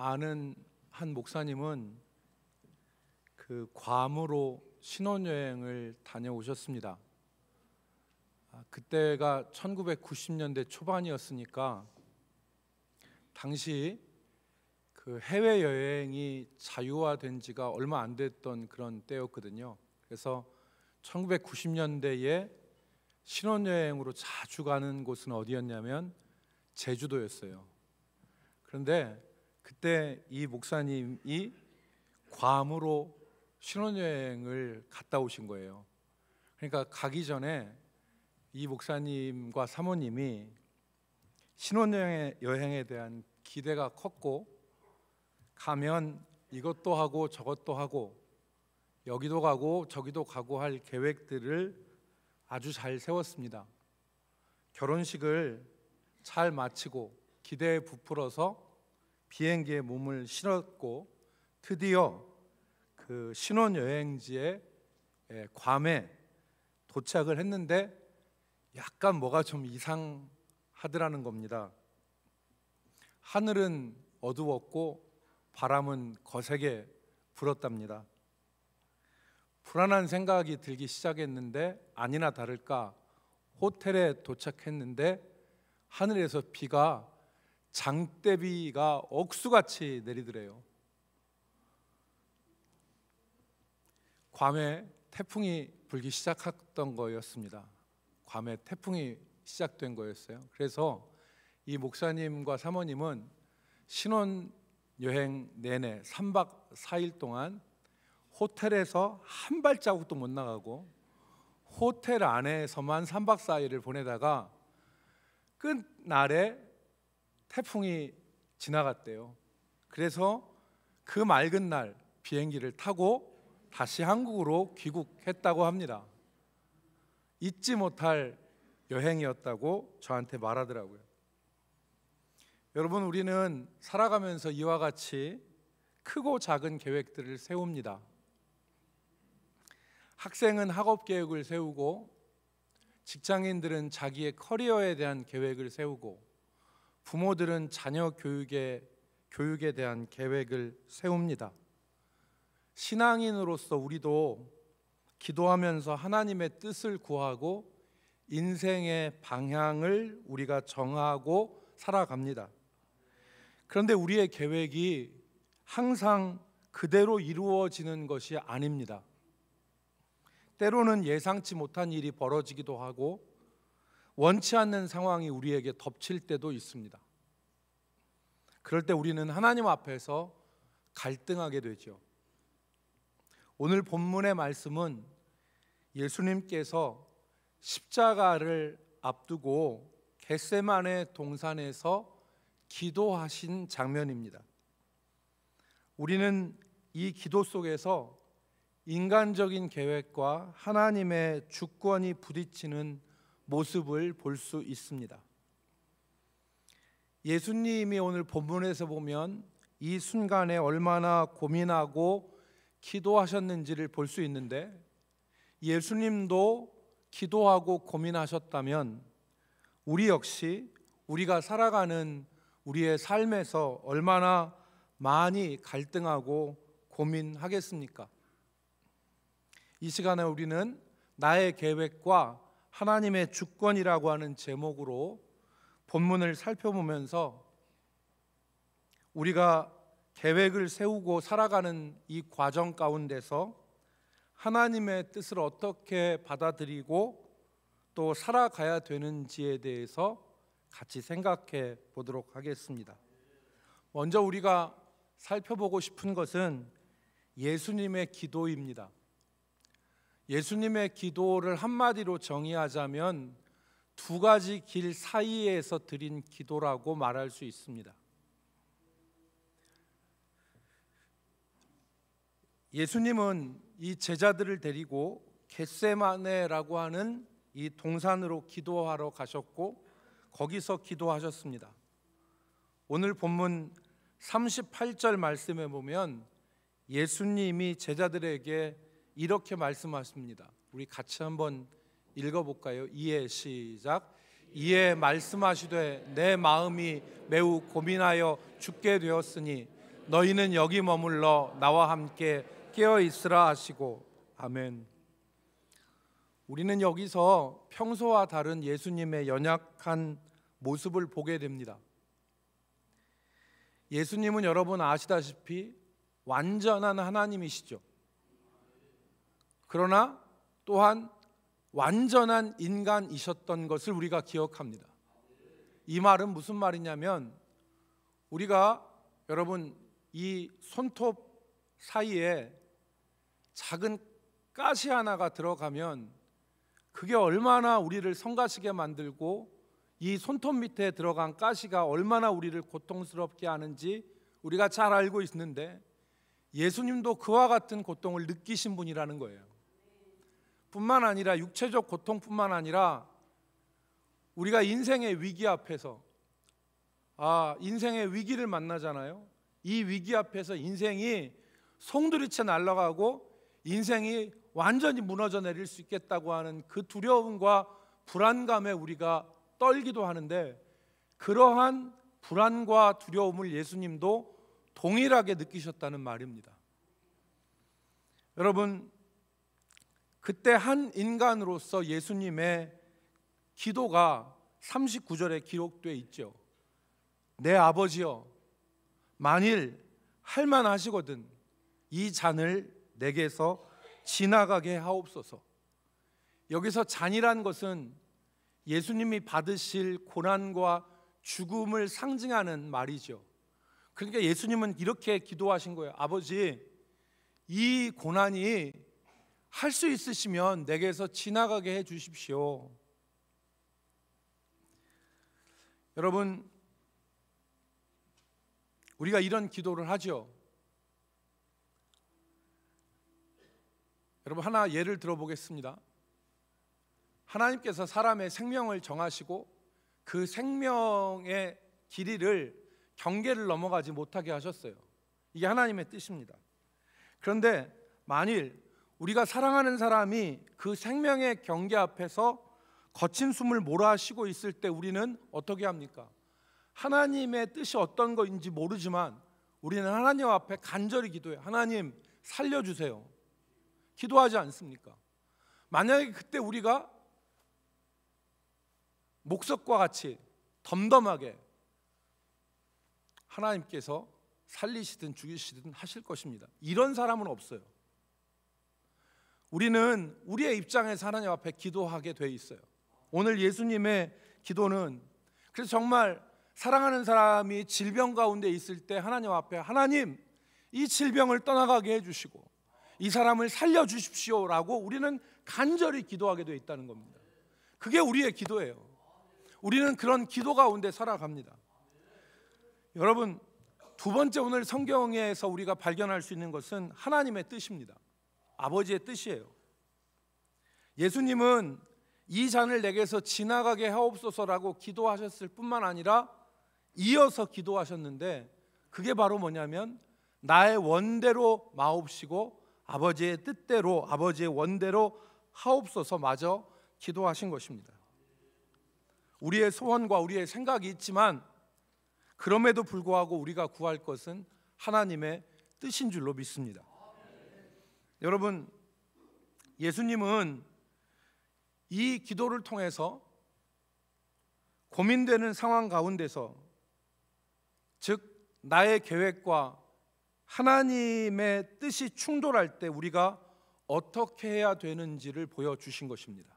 아는 한 목사님은 그 괌으로 신혼여행을 다녀오셨습니다. 그때가 1990년대 초반이었으니까 당시 그 해외여행이 자유화된 지가 얼마 안 됐던 그런 때였거든요. 그래서 1990년대에 신혼여행으로 자주 가는 곳은 어디였냐면 제주도였어요. 그런데 그때 이 목사님이 괌으로 신혼여행을 갔다 오신 거예요. 그러니까 가기 전에 이 목사님과 사모님이 신혼여행에 대한 기대가 컸고, 가면 이것도 하고 저것도 하고 여기도 가고 저기도 가고 할 계획들을 아주 잘 세웠습니다. 결혼식을 잘 마치고 기대에 부풀어서 비행기에 몸을 실었고 드디어 그 신혼여행지에 괌에 도착을 했는데 약간 뭐가 좀 이상하더라는 겁니다. 하늘은 어두웠고 바람은 거세게 불었답니다. 불안한 생각이 들기 시작했는데 아니나 다를까 호텔에 도착했는데 하늘에서 비가 장대비가 억수같이 내리더래요. 괌에 태풍이 불기 시작했던 거였습니다. 괌에 태풍이 시작된 거였어요. 그래서 이 목사님과 사모님은 신혼여행 내내 3박 4일 동안 호텔에서 한 발자국도 못 나가고 호텔 안에서만 3박 4일을 보내다가 끝날에 태풍이 지나갔대요. 그래서 그 맑은 날 비행기를 타고 다시 한국으로 귀국했다고 합니다. 잊지 못할 여행이었다고 저한테 말하더라고요. 여러분, 우리는 살아가면서 이와 같이 크고 작은 계획들을 세웁니다. 학생은 학업 계획을 세우고, 직장인들은 자기의 커리어에 대한 계획을 세우고, 부모들은 자녀 교육에 대한 계획을 세웁니다. 신앙인으로서 우리도 기도하면서 하나님의 뜻을 구하고 인생의 방향을 우리가 정하고 살아갑니다. 그런데 우리의 계획이 항상 그대로 이루어지는 것이 아닙니다. 때로는 예상치 못한 일이 벌어지기도 하고 원치 않는 상황이 우리에게 덮칠 때도 있습니다. 그럴 때 우리는 하나님 앞에서 갈등하게 되죠. 오늘 본문의 말씀은 예수님께서 십자가를 앞두고 겟세마네 동산에서 기도하신 장면입니다. 우리는 이 기도 속에서 인간적인 계획과 하나님의 주권이 부딪히는 모습을 볼 수 있습니다. 예수님이 오늘 본문에서 보면 이 순간에 얼마나 고민하고 기도하셨는지를 볼 수 있는데, 예수님도 기도하고 고민하셨다면 우리 역시 우리가 살아가는 우리의 삶에서 얼마나 많이 갈등하고 고민하겠습니까? 이 시간에 우리는 나의 계획과 하나님의 주권이라고 하는 제목으로 본문을 살펴보면서 우리가 계획을 세우고 살아가는 이 과정 가운데서 하나님의 뜻을 어떻게 받아들이고 또 살아가야 되는지에 대해서 같이 생각해 보도록 하겠습니다. 먼저 우리가 살펴보고 싶은 것은 예수님의 기도입니다. 예수님의 기도를 한마디로 정의하자면 두 가지 길 사이에서 드린 기도라고 말할 수 있습니다. 예수님은 이 제자들을 데리고 겟세마네라고 하는 이 동산으로 기도하러 가셨고 거기서 기도하셨습니다. 오늘 본문 38절 말씀에 보면 예수님이 제자들에게 이렇게 말씀하십니다. 우리 같이 한번 읽어볼까요? 이에 시작. 이에 말씀하시되 내 마음이 매우 고민하여 죽게 되었으니 너희는 여기 머물러 나와 함께 깨어 있으라 하시고. 아멘. 우리는 여기서 평소와 다른 예수님의 연약한 모습을 보게 됩니다. 예수님은 여러분 아시다시피 완전한 하나님이시죠. 그러나 또한 완전한 인간이셨던 것을 우리가 기억합니다. 이 말은 무슨 말이냐면, 우리가 여러분 이 손톱 사이에 작은 가시 하나가 들어가면 그게 얼마나 우리를 성가시게 만들고 이 손톱 밑에 들어간 가시가 얼마나 우리를 고통스럽게 하는지 우리가 잘 알고 있는데, 예수님도 그와 같은 고통을 느끼신 분이라는 거예요. 뿐만 아니라 육체적 고통뿐만 아니라 우리가 인생의 위기 앞에서 인생의 위기를 만나잖아요. 이 위기 앞에서 인생이 송두리째 날아가고 인생이 완전히 무너져 내릴 수 있겠다고 하는 그 두려움과 불안감에 우리가 떨기도 하는데, 그러한 불안과 두려움을 예수님도 동일하게 느끼셨다는 말입니다. 여러분, 그때 한 인간으로서 예수님의 기도가 39절에 기록되어 있죠. 내 아버지여, 만일 할만하시거든 이 잔을 내게서 지나가게 하옵소서. 여기서 잔이란 것은 예수님이 받으실 고난과 죽음을 상징하는 말이죠. 그러니까 예수님은 이렇게 기도하신 거예요. 아버지, 이 고난이 할 수 있으시면 내게서 지나가게 해 주십시오. 여러분, 우리가 이런 기도를 하죠. 여러분, 하나 예를 들어보겠습니다. 하나님께서 사람의 생명을 정하시고 그 생명의 길이를 경계를 넘어가지 못하게 하셨어요. 이게 하나님의 뜻입니다. 그런데 만일 우리가 사랑하는 사람이 그 생명의 경계 앞에서 거친 숨을 몰아쉬고 있을 때 우리는 어떻게 합니까? 하나님의 뜻이 어떤 것인지 모르지만 우리는 하나님 앞에 간절히 기도해요. 하나님 살려주세요. 기도하지 않습니까? 만약에 그때 우리가 목석과 같이 덤덤하게 하나님께서 살리시든 죽이시든 하실 것입니다. 이런 사람은 없어요. 우리는 우리의 입장에서 하나님 앞에 기도하게 돼 있어요. 오늘 예수님의 기도는 그래서 정말 사랑하는 사람이 질병 가운데 있을 때 하나님 앞에, 하나님 이 질병을 떠나가게 해주시고 이 사람을 살려주십시오라고 우리는 간절히 기도하게 돼 있다는 겁니다. 그게 우리의 기도예요. 우리는 그런 기도 가운데 살아갑니다. 여러분, 두 번째 오늘 성경에서 우리가 발견할 수 있는 것은 하나님의 뜻입니다. 아버지의 뜻이에요. 예수님은 이 잔을 내게서 지나가게 하옵소서라고 기도하셨을 뿐만 아니라 이어서 기도하셨는데, 그게 바로 뭐냐면 나의 원대로 마옵시고 아버지의 뜻대로, 아버지의 원대로 하옵소서 마저 기도하신 것입니다. 우리의 소원과 우리의 생각이 있지만 그럼에도 불구하고 우리가 구할 것은 하나님의 뜻인 줄로 믿습니다. 여러분, 예수님은 이 기도를 통해서 고민되는 상황 가운데서, 즉 나의 계획과 하나님의 뜻이 충돌할 때 우리가 어떻게 해야 되는지를 보여주신 것입니다.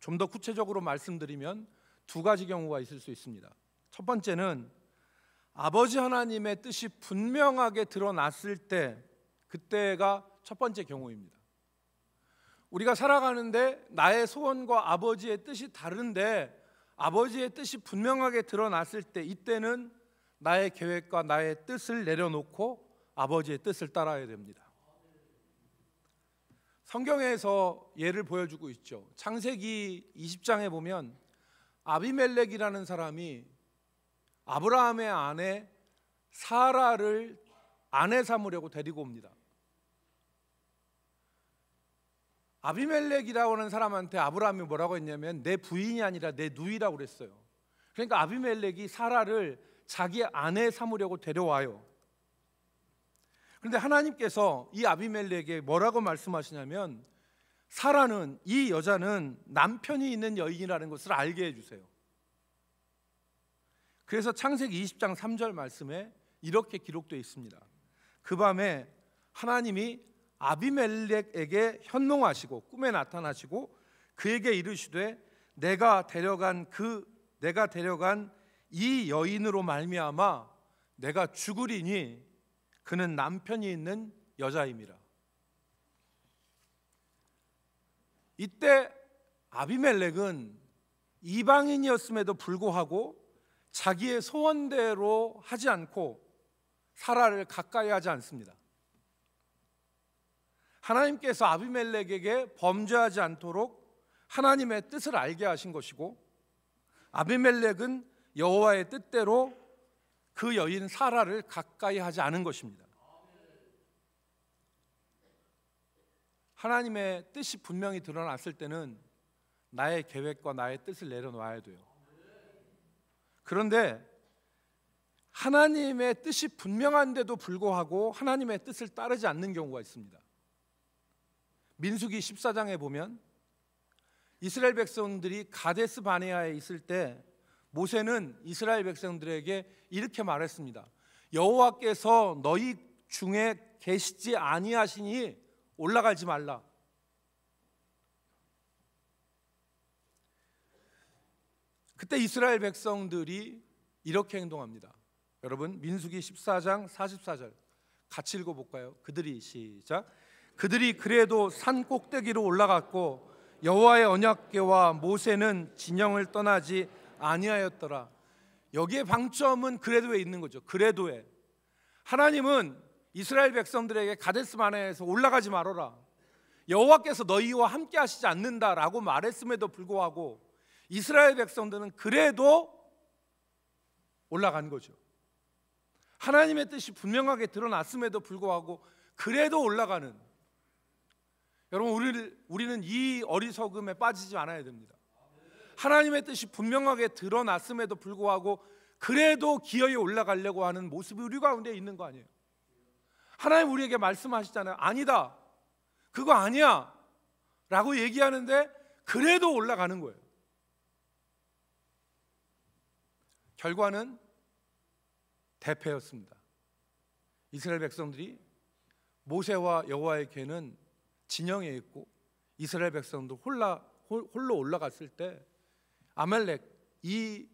좀 더 구체적으로 말씀드리면 두 가지 경우가 있을 수 있습니다. 첫 번째는 아버지 하나님의 뜻이 분명하게 드러났을 때, 그때가 첫 번째 경우입니다. 우리가 살아가는데 나의 소원과 아버지의 뜻이 다른데 아버지의 뜻이 분명하게 드러났을 때, 이때는 나의 계획과 나의 뜻을 내려놓고 아버지의 뜻을 따라야 됩니다. 성경에서 예를 보여주고 있죠. 창세기 20장에 보면 아비멜렉이라는 사람이 아브라함의 아내 사라를 아내 삼으려고 데리고 옵니다. 아비멜렉이라고 하는 사람한테 아브라함이 뭐라고 했냐면 내 부인이 아니라 내 누이라고 그랬어요. 그러니까 아비멜렉이 사라를 자기 아내 삼으려고 데려와요. 그런데 하나님께서 이 아비멜렉에게 뭐라고 말씀하시냐면, 사라는, 이 여자는 남편이 있는 여인이라는 것을 알게 해주세요. 그래서 창세기 20장 3절 말씀에 이렇게 기록되어 있습니다. 그 밤에 하나님이 아비멜렉에게 현몽하시고 꿈에 나타나시고 그에게 이르시되 내가 데려간 이 여인으로 말미암아 내가 죽으리니 그는 남편이 있는 여자임이라. 이때 아비멜렉은 이방인이었음에도 불구하고 자기의 소원대로 하지 않고 사라를 가까이 하지 않습니다. 하나님께서 아비멜렉에게 범죄하지 않도록 하나님의 뜻을 알게 하신 것이고, 아비멜렉은 여호와의 뜻대로 그 여인 사라를 가까이 하지 않은 것입니다. 하나님의 뜻이 분명히 드러났을 때는 나의 계획과 나의 뜻을 내려놔야 돼요. 그런데 하나님의 뜻이 분명한데도 불구하고 하나님의 뜻을 따르지 않는 경우가 있습니다. 민수기 14장에 보면 이스라엘 백성들이 가데스 바네아에 있을 때 모세는 이스라엘 백성들에게 이렇게 말했습니다. 여호와께서 너희 중에 계시지 아니하시니 올라가지 말라. 그때 이스라엘 백성들이 이렇게 행동합니다. 여러분, 민수기 14장 44절 같이 읽어볼까요? 시작. 그들이 그래도 산 꼭대기로 올라갔고 여호와의 언약궤와 모세는 진영을 떠나지 아니하였더라. 여기에 방점은 그래도에 있는 거죠. 그래도에 하나님은 이스라엘 백성들에게 가데스 바네아에서 올라가지 말아라, 여호와께서 너희와 함께 하시지 않는다라고 말했음에도 불구하고 이스라엘 백성들은 그래도 올라간 거죠. 하나님의 뜻이 분명하게 드러났음에도 불구하고 그래도 올라가는, 여러분, 우리는 이 어리석음에 빠지지 않아야 됩니다. 하나님의 뜻이 분명하게 드러났음에도 불구하고 그래도 기어이 올라가려고 하는 모습이 우리 가운데 있는 거 아니에요? 하나님 우리에게 말씀하시잖아요. 아니다, 그거 아니야 라고 얘기하는데 그래도 올라가는 거예요. 결과는 대패였습니다. 이스라엘 백성들이 모세와 여호와의 궤는 진영에 있고 이스라엘 백성도 홀로 올라갔을 때 아말렉, 이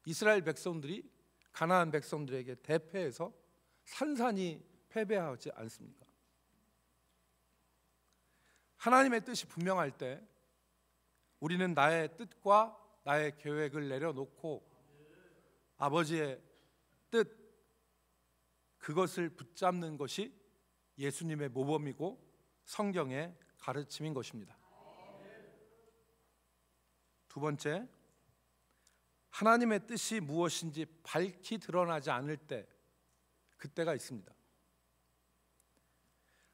이스라엘 백성들이 가나안 백성들에게 대패해서 산산이 패배하지 않습니까? 하나님의 뜻이 분명할 때 우리는 나의 뜻과 나의 계획을 내려놓고 아버지의 뜻, 그것을 붙잡는 것이 예수님의 모범이고 성경의 가르침인 것입니다. 두 번째, 하나님의 뜻이 무엇인지 밝히 드러나지 않을 때, 그때가 있습니다.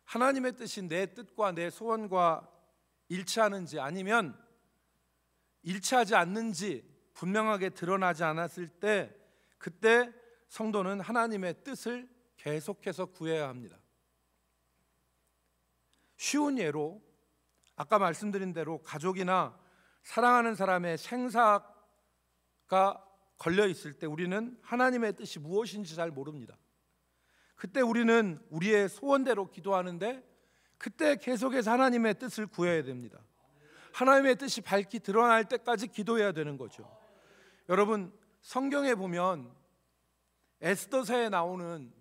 하나님의 뜻이 내 뜻과 내 소원과 일치하는지 아니면 일치하지 않는지 분명하게 드러나지 않았을 때, 그때 성도는 하나님의 뜻을 계속해서 구해야 합니다. 쉬운 예로 아까 말씀드린 대로 가족이나 사랑하는 사람의 생사가 걸려 있을 때 우리는 하나님의 뜻이 무엇인지 잘 모릅니다. 그때 우리는 우리의 소원대로 기도하는데 그때 계속해서 하나님의 뜻을 구해야 됩니다. 하나님의 뜻이 밝히 드러날 때까지 기도해야 되는 거죠. 여러분, 성경에 보면 에스더서에 나오는,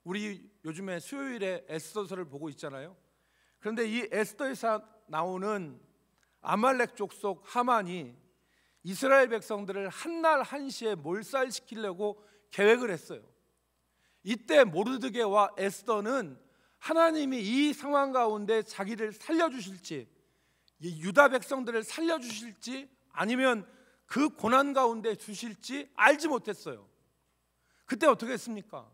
우리 요즘에 수요일에 에스더서를 보고 있잖아요. 그런데 이 에스더에서 나오는 아말렉 족속 하만이 이스라엘 백성들을 한날 한시에 몰살시키려고 계획을 했어요. 이때 모르드게와 에스더는 하나님이 이 상황 가운데 자기를 살려주실지, 유다 백성들을 살려주실지 아니면 그 고난 가운데 주실지 알지 못했어요. 그때 어떻게 했습니까?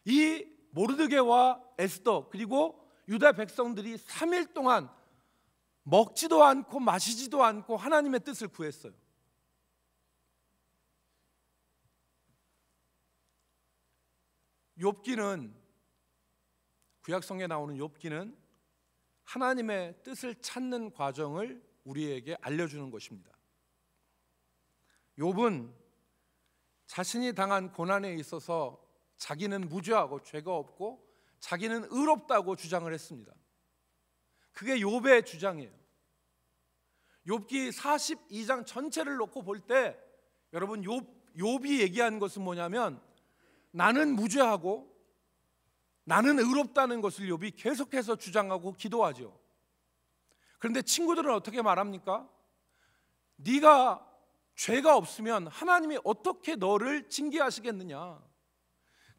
이 모르드게와 에스더 그리고 유다 백성들이 3일 동안 먹지도 않고 마시지도 않고 하나님의 뜻을 구했어요. 욥기는 구약성에 나오는 욥기는 하나님의 뜻을 찾는 과정을 우리에게 알려주는 것입니다. 욥은 자신이 당한 고난에 있어서 자기는 무죄하고 죄가 없고 자기는 의롭다고 주장을 했습니다. 그게 욥의 주장이에요. 욥기 42장 전체를 놓고 볼 때 여러분 욥이 얘기한 것은 뭐냐면 나는 무죄하고 나는 의롭다는 것을 욥이 계속해서 주장하고 기도하죠. 그런데 친구들은 어떻게 말합니까? 네가 죄가 없으면 하나님이 어떻게 너를 징계하시겠느냐?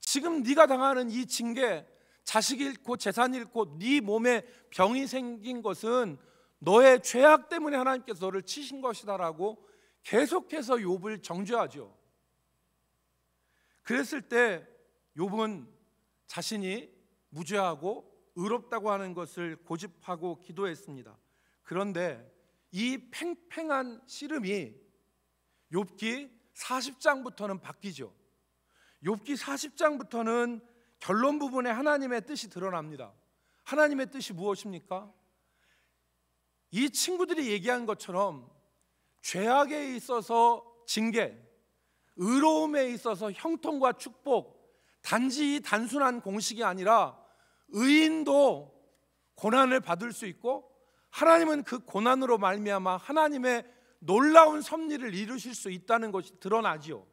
지금 네가 당하는 이 징계, 자식 잃고 재산 잃고 네 몸에 병이 생긴 것은 너의 죄악 때문에 하나님께서 너를 치신 것이다라고 계속해서 욥을 정죄하죠. 그랬을 때 욥은 자신이 무죄하고 의롭다고 하는 것을 고집하고 기도했습니다. 그런데 이 팽팽한 씨름이 욥기 40장부터는 바뀌죠. 욥기 40장부터는 결론 부분에 하나님의 뜻이 드러납니다. 하나님의 뜻이 무엇입니까? 이 친구들이 얘기한 것처럼 죄악에 있어서 징계, 의로움에 있어서 형통과 축복, 단지 단순한 공식이 아니라 의인도 고난을 받을 수 있고 하나님은 그 고난으로 말미암아 하나님의 놀라운 섭리를 이루실 수 있다는 것이 드러나지요.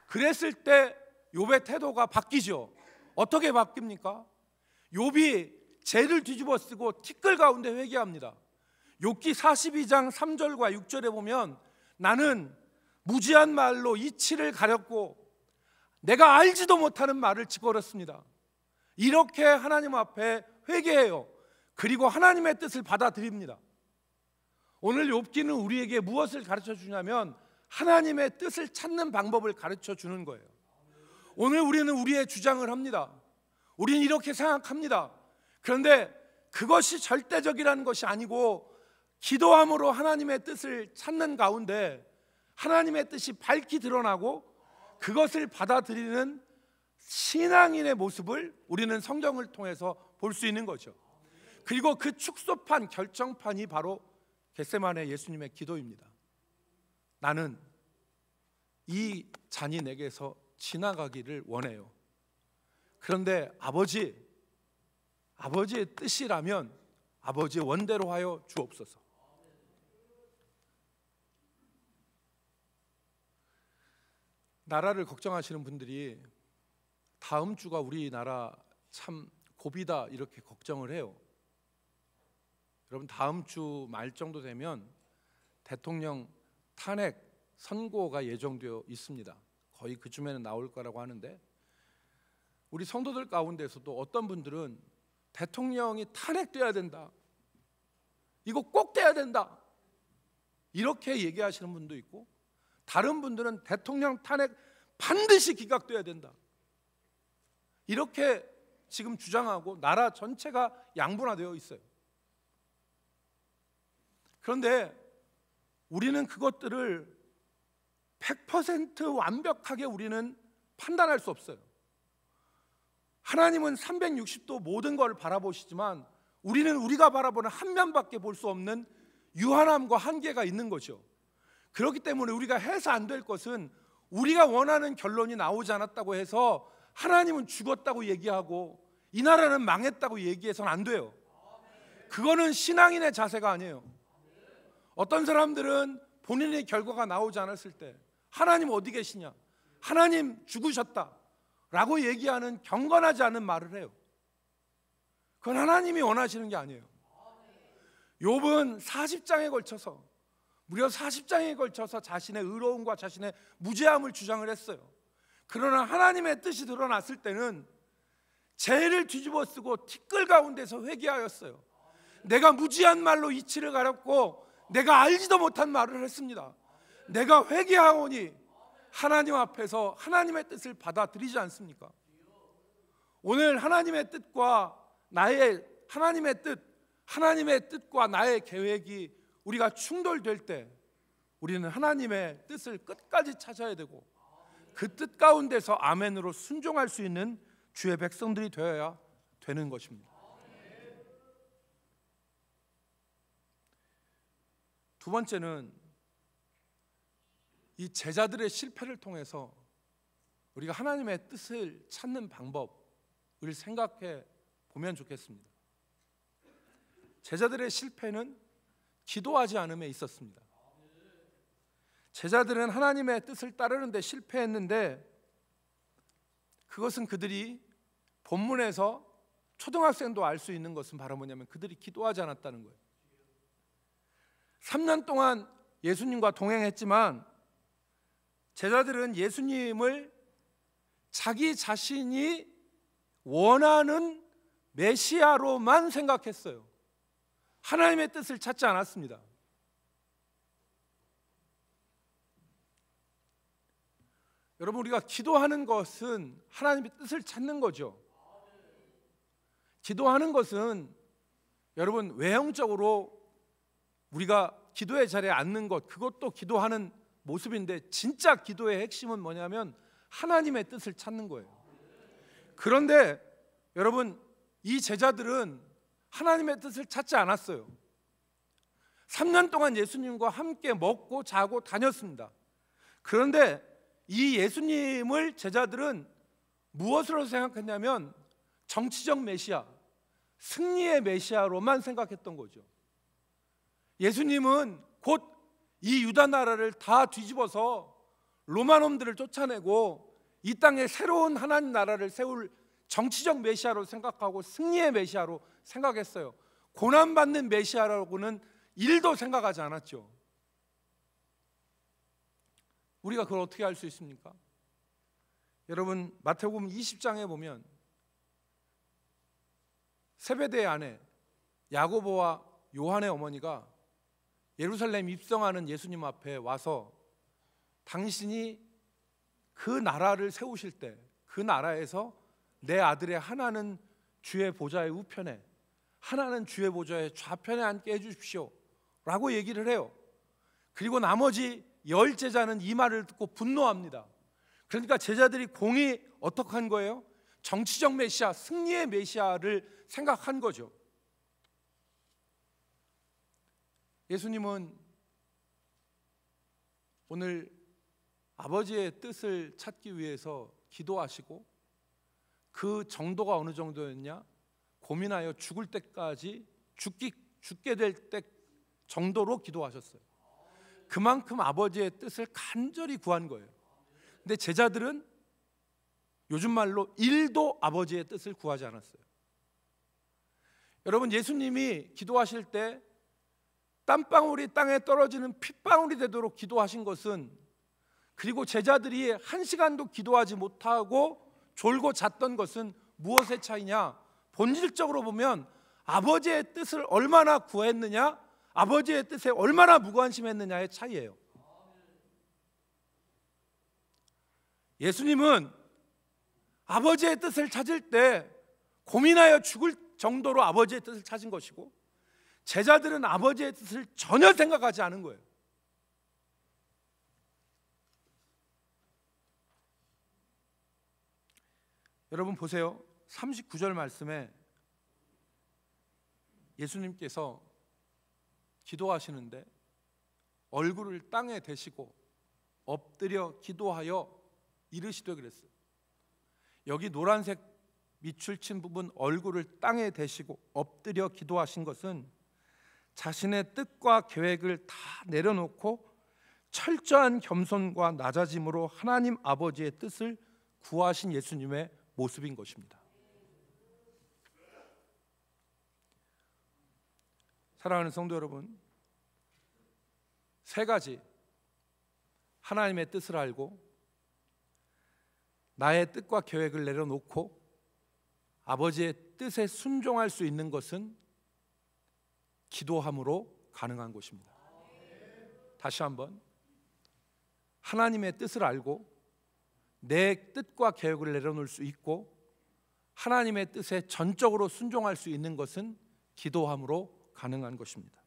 그랬을 때 욥의 태도가 바뀌죠. 어떻게 바뀝니까? 욥이 죄를 뒤집어 쓰고 티끌 가운데 회개합니다. 욥기 42장 3절과 6절에 보면 나는 무지한 말로 이치를 가렸고 내가 알지도 못하는 말을 짓거렸습니다. 이렇게 하나님 앞에 회개해요. 그리고 하나님의 뜻을 받아들입니다. 오늘 욥기는 우리에게 무엇을 가르쳐 주냐면 하나님의 뜻을 찾는 방법을 가르쳐 주는 거예요. 오늘 우리는 우리의 주장을 합니다. 우리는 이렇게 생각합니다. 그런데 그것이 절대적이라는 것이 아니고 기도함으로 하나님의 뜻을 찾는 가운데 하나님의 뜻이 밝히 드러나고 그것을 받아들이는 신앙인의 모습을 우리는 성경을 통해서 볼 수 있는 거죠. 그리고 그 축소판, 결정판이 바로 겟세마네 예수님의 기도입니다. 나는 이 잔이 내게서 지나가기를 원해요. 그런데 아버지의 뜻이라면 아버지의 원대로 하여 주옵소서. 나라를 걱정하시는 분들이 다음 주가 우리나라 참 고비다 이렇게 걱정을 해요. 여러분 다음 주 말 정도 되면 대통령 탄핵 선고가 예정되어 있습니다. 거의 그쯤에는 나올 거라고 하는데 우리 성도들 가운데서도 어떤 분들은 대통령이 탄핵돼야 된다, 이거 꼭 돼야 된다 이렇게 얘기하시는 분도 있고 다른 분들은 대통령 탄핵 반드시 기각돼야 된다 이렇게 지금 주장하고 나라 전체가 양분화되어 있어요. 그런데 우리는 그것들을 100% 완벽하게 우리는 판단할 수 없어요. 하나님은 360도 모든 걸 바라보시지만 우리는 우리가 바라보는 한 면밖에 볼 수 없는 유한함과 한계가 있는 거죠. 그렇기 때문에 우리가 해서 안 될 것은 우리가 원하는 결론이 나오지 않았다고 해서 하나님은 죽었다고 얘기하고 이 나라는 망했다고 얘기해서는 안 돼요. 그거는 신앙인의 자세가 아니에요. 어떤 사람들은 본인의 결과가 나오지 않았을 때 하나님 어디 계시냐, 하나님 죽으셨다 라고 얘기하는 경건하지 않은 말을 해요. 그건 하나님이 원하시는 게 아니에요. 욥은 40장에 걸쳐서 무려 40장에 걸쳐서 자신의 의로움과 자신의 무죄함을 주장을 했어요. 그러나 하나님의 뜻이 드러났을 때는 죄를 뒤집어 쓰고 티끌 가운데서 회개하였어요. 내가 무지한 말로 이치를 가렸고 내가 알지도 못한 말을 했습니다. 내가 회개하오니 하나님 앞에서 하나님의 뜻을 받아들이지 않습니까? 오늘 하나님의 뜻과 나의 하나님의 뜻과 나의 계획이 우리가 충돌될 때 우리는 하나님의 뜻을 끝까지 찾아야 되고 그 뜻 가운데서 아멘으로 순종할 수 있는 주의 백성들이 되어야 되는 것입니다. 두 번째는 이 제자들의 실패를 통해서 우리가 하나님의 뜻을 찾는 방법을 생각해 보면 좋겠습니다. 제자들의 실패는 기도하지 않음에 있었습니다. 제자들은 하나님의 뜻을 따르는 데 실패했는데 그것은 그들이 본문에서 초등학생도 알 수 있는 것은 바로 뭐냐면 그들이 기도하지 않았다는 거예요. 3년 동안 예수님과 동행했지만 제자들은 예수님을 자기 자신이 원하는 메시아로만 생각했어요. 하나님의 뜻을 찾지 않았습니다. 여러분, 우리가 기도하는 것은 하나님의 뜻을 찾는 거죠. 기도하는 것은 여러분 외형적으로 우리가 기도의 자리에 앉는 것, 그것도 기도하는 모습인데 진짜 기도의 핵심은 뭐냐면 하나님의 뜻을 찾는 거예요. 그런데 여러분, 이 제자들은 하나님의 뜻을 찾지 않았어요. 3년 동안 예수님과 함께 먹고 자고 다녔습니다. 그런데 이 예수님을 제자들은 무엇으로 생각했냐면 정치적 메시아, 승리의 메시아로만 생각했던 거죠. 예수님은 곧 이 유다 나라를 다 뒤집어서 로마 놈들을 쫓아내고 이 땅에 새로운 하나님 나라를 세울 정치적 메시아로 생각하고 승리의 메시아로 생각했어요. 고난받는 메시아라고는 1도 생각하지 않았죠. 우리가 그걸 어떻게 알 수 있습니까? 여러분, 마태복음 20장에 보면 세베대의 아내 야고보와 요한의 어머니가 예루살렘 입성하는 예수님 앞에 와서 당신이 그 나라를 세우실 때 그 나라에서 내 아들의 하나는 주의 보좌의 우편에, 하나는 주의 보좌의 좌편에 앉게 해주십시오 라고 얘기를 해요. 그리고 나머지 10 제자는 이 말을 듣고 분노합니다. 그러니까 제자들이 공이 어떻게 한 거예요? 정치적 메시아, 승리의 메시아를 생각한 거죠. 예수님은 오늘 아버지의 뜻을 찾기 위해서 기도하시고 그 정도가 어느 정도였냐? 고민하여 죽을 때까지 죽게 될 때 정도로 기도하셨어요. 그만큼 아버지의 뜻을 간절히 구한 거예요. 근데 제자들은 요즘 말로 1도 아버지의 뜻을 구하지 않았어요. 여러분, 예수님이 기도하실 때 땀방울이 땅에 떨어지는 핏방울이 되도록 기도하신 것은, 그리고 제자들이 1시간도 기도하지 못하고 졸고 잤던 것은 무엇의 차이냐? 본질적으로 보면 아버지의 뜻을 얼마나 구했느냐, 아버지의 뜻에 얼마나 무관심했느냐의 차이예요. 예수님은 아버지의 뜻을 찾을 때 고민하여 죽을 정도로 아버지의 뜻을 찾은 것이고, 제자들은 아버지의 뜻을 전혀 생각하지 않은 거예요. 여러분 보세요. 39절 말씀에 예수님께서 기도하시는데 얼굴을 땅에 대시고 엎드려 기도하여 이르시되 그랬어요. 여기 노란색 밑줄 친 부분, 얼굴을 땅에 대시고 엎드려 기도하신 것은 자신의 뜻과 계획을 다 내려놓고 철저한 겸손과 낮아짐으로 하나님 아버지의 뜻을 구하신 예수님의 모습인 것입니다. 사랑하는 성도 여러분, 세 가지 하나님의 뜻을 알고 나의 뜻과 계획을 내려놓고 아버지의 뜻에 순종할 수 있는 것은 기도함으로 가능한 것입니다. 다시 한번, 하나님의 뜻을 알고 내 뜻과 계획을 내려놓을 수 있고 하나님의 뜻에 전적으로 순종할 수 있는 것은 기도함으로 가능한 것입니다.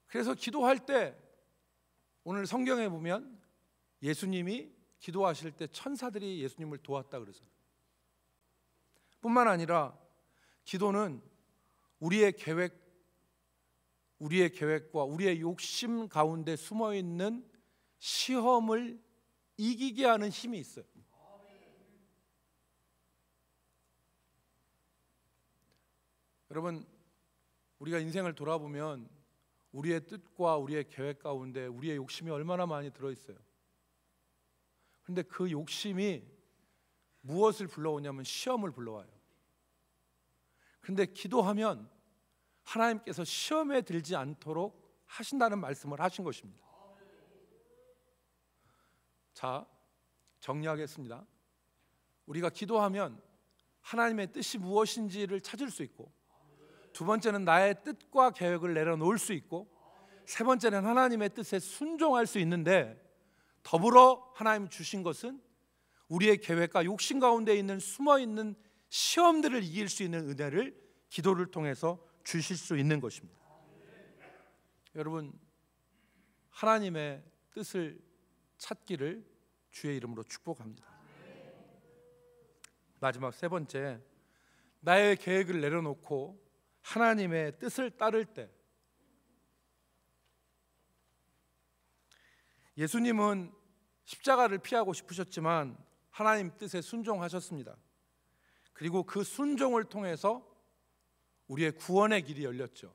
그래서 기도할 때 오늘 성경에 보면 예수님이 기도하실 때 천사들이 예수님을 도왔다 그러잖아요. 뿐만 아니라 기도는 우리의 계획과 우리의 욕심 가운데 숨어있는 시험을 이기게 하는 힘이 있어요. 여러분, 우리가 인생을 돌아보면 우리의 뜻과 우리의 계획 가운데 우리의 욕심이 얼마나 많이 들어있어요. 그런데 그 욕심이 무엇을 불러오냐면 시험을 불러와요. 그런데 기도하면 하나님께서 시험에 들지 않도록 하신다는 말씀을 하신 것입니다. 자, 정리하겠습니다. 우리가 기도하면 하나님의 뜻이 무엇인지를 찾을 수 있고, 두 번째는 나의 뜻과 계획을 내려놓을 수 있고, 세 번째는 하나님의 뜻에 순종할 수 있는데, 더불어 하나님 주신 것은 우리의 계획과 욕심 가운데 있는 숨어있는 시험들을 이길 수 있는 은혜를 기도를 통해서 주실 수 있는 것입니다. 여러분, 하나님의 뜻을 찾기를 주의 이름으로 축복합니다. 마지막 세 번째, 나의 계획을 내려놓고 하나님의 뜻을 따를 때, 예수님은 십자가를 피하고 싶으셨지만 하나님 뜻에 순종하셨습니다. 그리고 그 순종을 통해서 우리의 구원의 길이 열렸죠.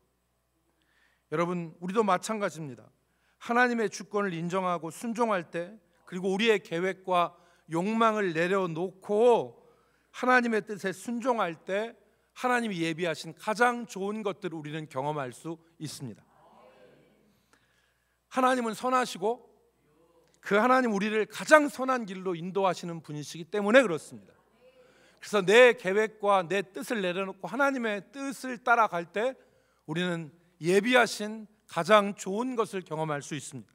여러분, 우리도 마찬가지입니다. 하나님의 주권을 인정하고 순종할 때, 그리고 우리의 계획과 욕망을 내려놓고 하나님의 뜻에 순종할 때 하나님이 예비하신 가장 좋은 것들을 우리는 경험할 수 있습니다. 하나님은 선하시고 그 하나님 우리를 가장 선한 길로 인도하시는 분이시기 때문에 그렇습니다. 그래서 내 계획과 내 뜻을 내려놓고 하나님의 뜻을 따라갈 때 우리는 예비하신 가장 좋은 것을 경험할 수 있습니다.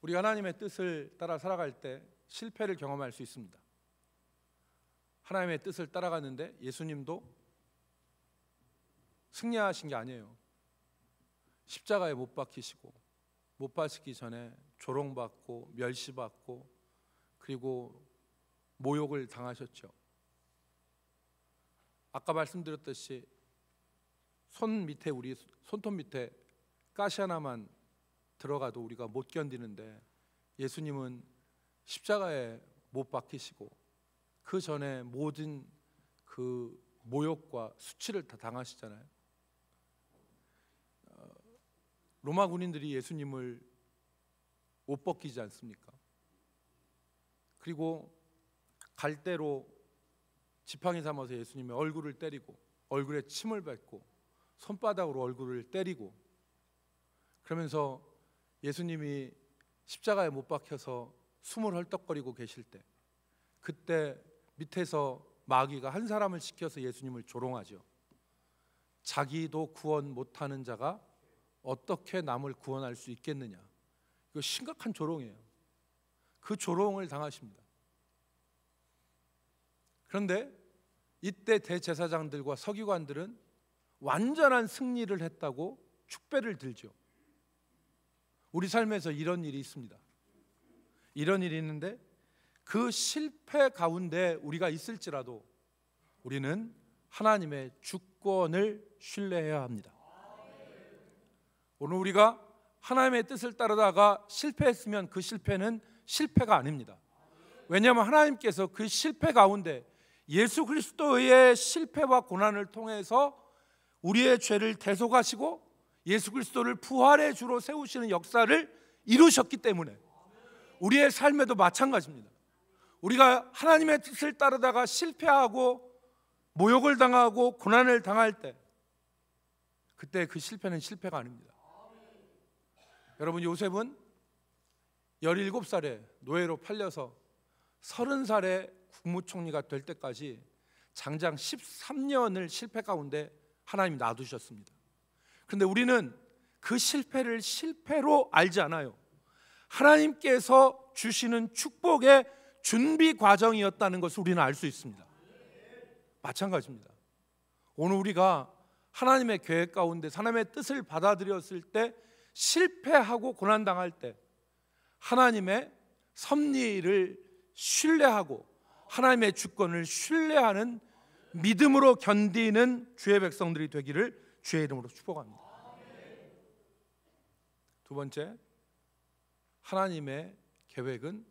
우리 하나님의 뜻을 따라 살아갈 때 실패를 경험할 수 있습니다. 하나님의 뜻을 따라갔는데 예수님도 승리하신 게 아니에요. 십자가에 못 박히시고, 못 박히기 전에 조롱받고 멸시받고 그리고 모욕을 당하셨죠. 아까 말씀드렸듯이 우리 손톱 밑에 가시 하나만 들어가도 우리가 못 견디는데, 예수님은 십자가에 못 박히시고 그 전에 모든 그 모욕과 수치를 다 당하시잖아요. 로마 군인들이 예수님을 옷 벗기지 않습니까? 그리고 갈대로 지팡이 삼아서 예수님의 얼굴을 때리고, 얼굴에 침을 뱉고, 손바닥으로 얼굴을 때리고, 그러면서 예수님이 십자가에 못 박혀서 숨을 헐떡거리고 계실 때, 그때 밑에서 마귀가 한 사람을 시켜서 예수님을 조롱하죠. 자기도 구원 못하는 자가 어떻게 남을 구원할 수 있겠느냐. 이거 심각한 조롱이에요. 그 조롱을 당하십니다. 그런데 이때 대제사장들과 서기관들은 완전한 승리를 했다고 축배를 들죠. 우리 삶에서 이런 일이 있습니다. 이런 일이 있는데 그 실패 가운데 우리가 있을지라도 우리는 하나님의 주권을 신뢰해야 합니다. 오늘 우리가 하나님의 뜻을 따르다가 실패했으면 그 실패는 실패가 아닙니다. 왜냐하면 하나님께서 그 실패 가운데 예수 그리스도의 실패와 고난을 통해서 우리의 죄를 대속하시고 예수 그리스도를 부활의 주로 세우시는 역사를 이루셨기 때문에 우리의 삶에도 마찬가지입니다. 우리가 하나님의 뜻을 따르다가 실패하고 모욕을 당하고 고난을 당할 때, 그때 그 실패는 실패가 아닙니다. 여러분, 요셉은 17살에 노예로 팔려서 30살에 국무총리가 될 때까지 장장 13년을 실패 가운데 하나님이 놔두셨습니다. 그런데 우리는 그 실패를 실패로 알지 않아요. 하나님께서 주시는 축복의 준비 과정이었다는 것을 우리는 알 수 있습니다. 마찬가지입니다. 오늘 우리가 하나님의 계획 가운데 하나님의 뜻을 받아들였을 때 실패하고 고난당할 때 하나님의 섭리를 신뢰하고 하나님의 주권을 신뢰하는 믿음으로 견디는 주의 백성들이 되기를 주의 이름으로 축복합니다. 두 번째, 하나님의 계획은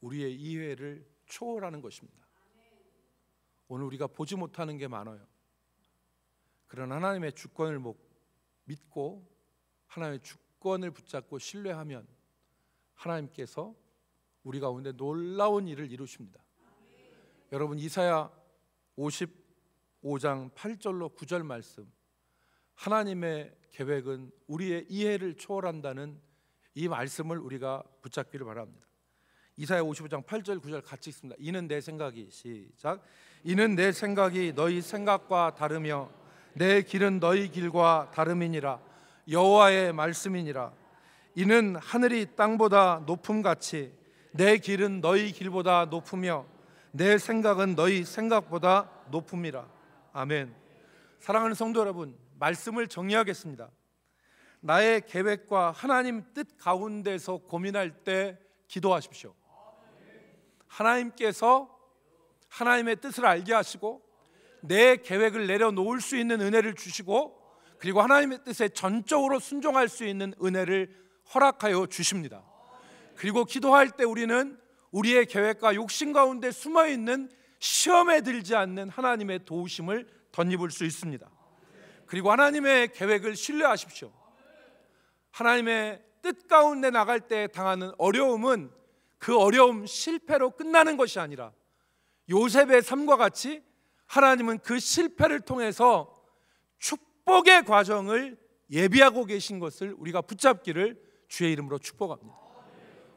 우리의 이해를 초월하는 것입니다. 오늘 우리가 보지 못하는 게 많아요. 그런 하나님의 주권을 믿고 하나님의 주권을 붙잡고 신뢰하면 하나님께서 우리 가운데 놀라운 일을 이루십니다. 여러분, 이사야 55장 8절로 9절 말씀, 하나님의 계획은 우리의 이해를 초월한다는 이 말씀을 우리가 붙잡기를 바랍니다. 이사야 55장 8절 9절 같이 읽습니다. 이는 내 생각이, 시작, 이는 내 생각이 너희 생각과 다르며 내 길은 너희 길과 다름이니라. 여호와의 말씀이니라. 이는 하늘이 땅보다 높음같이 내 길은 너희 길보다 높으며 내 생각은 너희 생각보다 높음이라. 아멘. 사랑하는 성도 여러분, 말씀을 정리하겠습니다. 나의 계획과 하나님 뜻 가운데서 고민할 때 기도하십시오. 하나님께서 하나님의 뜻을 알게 하시고 내 계획을 내려놓을 수 있는 은혜를 주시고, 그리고 하나님의 뜻에 전적으로 순종할 수 있는 은혜를 허락하여 주십니다. 그리고 기도할 때 우리는 우리의 계획과 욕심 가운데 숨어있는 시험에 들지 않는 하나님의 도우심을 덧입을 수 있습니다. 그리고 하나님의 계획을 신뢰하십시오. 하나님의 뜻 가운데 나갈 때 당하는 어려움은 그 어려움 실패로 끝나는 것이 아니라 요셉의 삶과 같이 하나님은 그 실패를 통해서 축복의 과정을 예비하고 계신 것을 우리가 붙잡기를 주의 이름으로 축복합니다.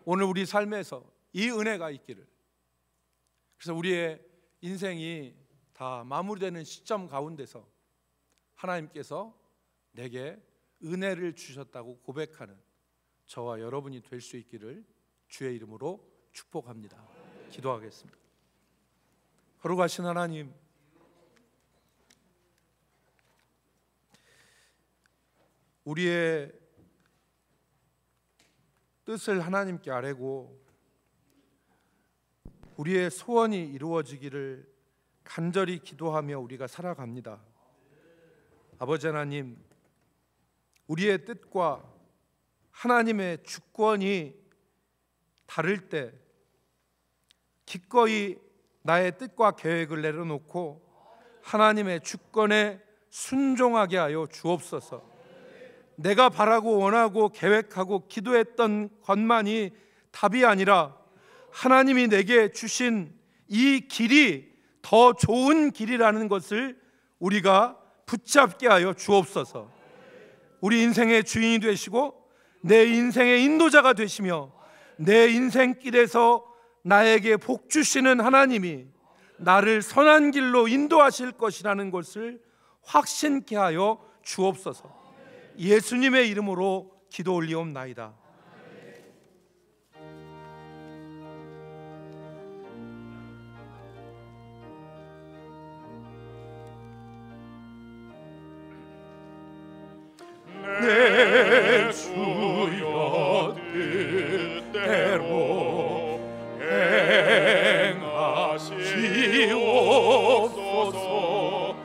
오늘 우리 삶에서 이 은혜가 있기를, 그래서 우리의 인생이 다 마무리되는 시점 가운데서 하나님께서 내게 은혜를 주셨다고 고백하는 저와 여러분이 될 수 있기를 주의 이름으로 축복합니다. 기도하겠습니다. 거룩하신 하나님, 우리의 뜻을 하나님께 아뢰고 우리의 소원이 이루어지기를 간절히 기도하며 우리가 살아갑니다. 아버지 하나님, 우리의 뜻과 하나님의 주권이 다를 때 기꺼이 나의 뜻과 계획을 내려놓고 하나님의 주권에 순종하게 하여 주옵소서. 내가 바라고 원하고 계획하고 기도했던 것만이 답이 아니라 하나님이 내게 주신 이 길이 더 좋은 길이라는 것을 우리가 붙잡게 하여 주옵소서. 우리 인생의 주인이 되시고 내 인생의 인도자가 되시며 내 인생길에서 나에게 복 주시는 하나님이 나를 선한 길로 인도하실 것이라는 것을 확신케 하여 주옵소서. 예수님의 이름으로 기도 올리옵나이다. 내 주여 뜻대로 행하시옵소서.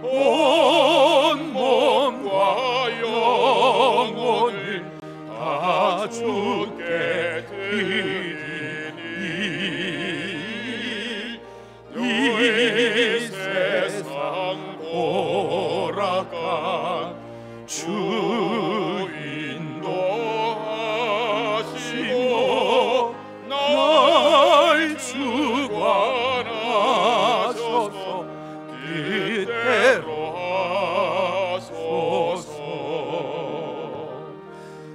온 몸과 영혼을 다 주께 드리니 이 세상 오락한 주 인도하시고 날 주관하셔서 뜻대로 하소서.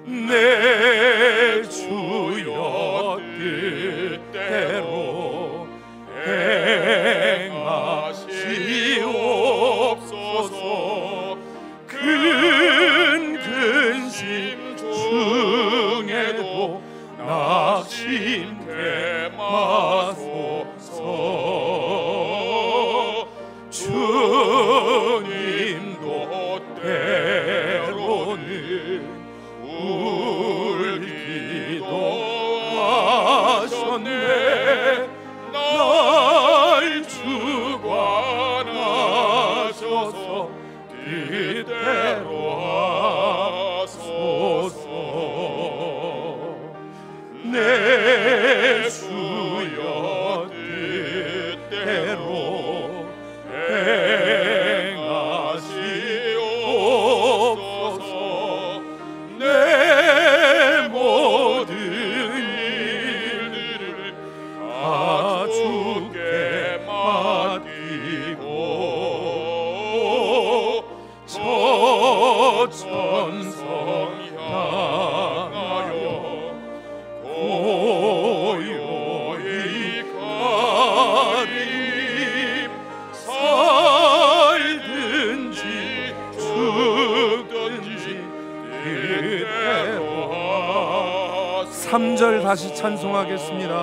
내 주여 뜻대로 행하시옵소서. 큰 근심 중에도 낙심케 마소서. 주님도 때로는 울기도 하셨네. 내 주여 뜻대로 행하시옵소서. 내 모든 일들을 다 주께 맡기고 저 천성 향하여 고요히 가리니 살든지 죽든지 그대로 하소서. 3절 다시 찬송하겠습니다.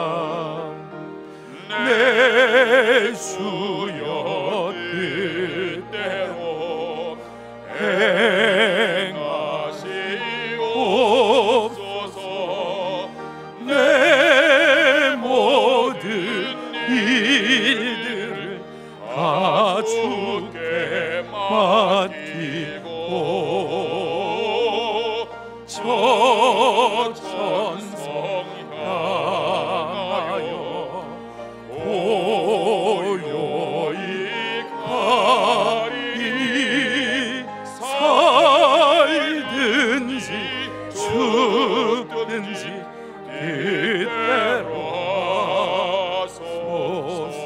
내 주여 뜻대로 행하시옵소서. 내 모든 일들을 다 주께 맡기고 저 천성 향하여 고요히 가리니 살든지 죽든지 그대로 하소서.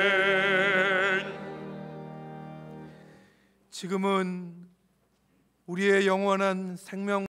아멘. 지금은 우리의 영원한 생명